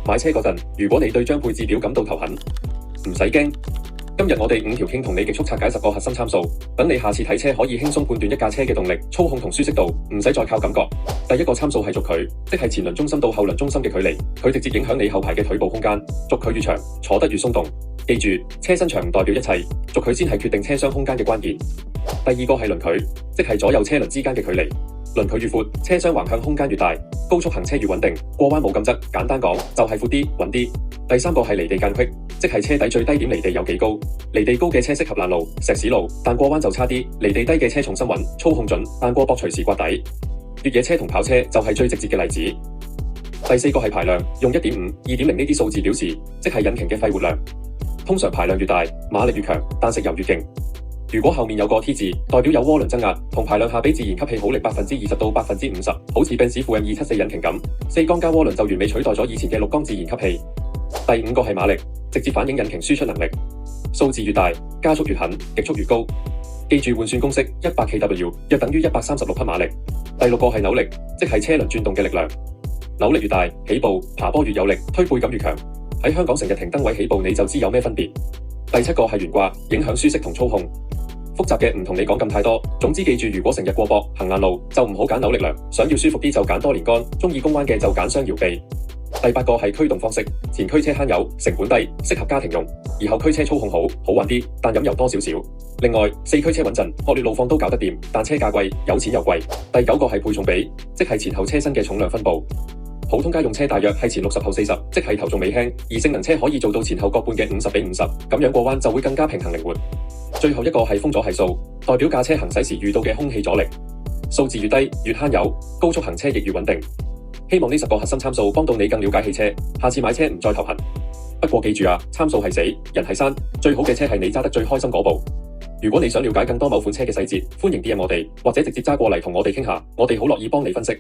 買車嗰陣，如果你對張配置表感到頭痕，唔使驚。今日我哋5條傾同你極速拆解10個核心參數，等你下次睇車可以輕鬆判斷一架車嘅動力、操控同舒適度，唔使再靠感覺。第一個參數係軸距，即係前輪中心到後輪中心嘅距離，佢直接影響你後排嘅腿部空間。軸距越長，坐得越鬆動。記住，車身長唔代表一切，軸距先係決定車廂空間嘅關鍵。第二個係輪距，即係左右車輪之間嘅距離。輪距越闊，車廂橫向空間越大，高速行車越穩定，過彎冇咁側。簡單講，就係闊啲、穩啲。第三個係離地間隙，即係車底最低點離地有幾高。離地高嘅車適合爛路、石屎路，但過彎就差啲。離地低嘅車重心穩、操控準，但過駁隨時刮底。越野車同跑車就係最直接嘅例子。第四個係排量，用 1.5、2.0 呢啲數字表示，即係引擎嘅肺活量。通常排量越大，馬力越強，但食油越勁。如果後面有個 T 字，代表有渦輪增壓，同排量下比自然吸氣好力20%到50%，好似賓士富 M274引擎咁，4缸加渦輪就完美取代咗以前嘅6缸自然吸氣。第5個係馬力，直接反映引擎輸出能力。數字越大，加速越狠，極速越高。記住換算公式，100 kW 約等於136匹馬力。第6個係扭力，即係車輪轉動嘅力量。扭力越大，起步、爬坡越有力，推背感越強。喺香港成日停燈位起步，你就知有咩分別。第7個係懸掛，影響舒適同操控。複雜嘅唔同你講咁太多，總之記住，如果成日過駁、行硬路，就唔好揀扭力梁。想要舒服啲就揀多連桿，中意公彎嘅就揀雙搖臂。第8個係驅動方式，前驅車慳油，成本低，適合家庭用；而後驅車操控好玩啲，但飲油多少少。另外，4驅車穩陣，惡劣路況都搞得掂，但車價貴，有錢又貴。第9個係配重比，即係前後車身嘅重量分佈。普通家用車大約係前60後40，即係頭重尾輕，而性能車可以做到前後各半嘅50比50，咁樣過彎就會更加平衡靈活。最後一個係風阻係數，代表架車行駛時遇到嘅空氣阻力。數字越低越慳油，高速行車亦越穩定。希望呢10個核心參數幫到你更了解汽車，下次買車唔再頭痕。不過記住啊，參數係死，人係山，最好嘅車係你揸得最開心嗰部。如果你想了解更多某款車嘅細節，歡迎 DM 我哋，或者直接揸過嚟同我哋傾下，我哋好樂意幫你分析。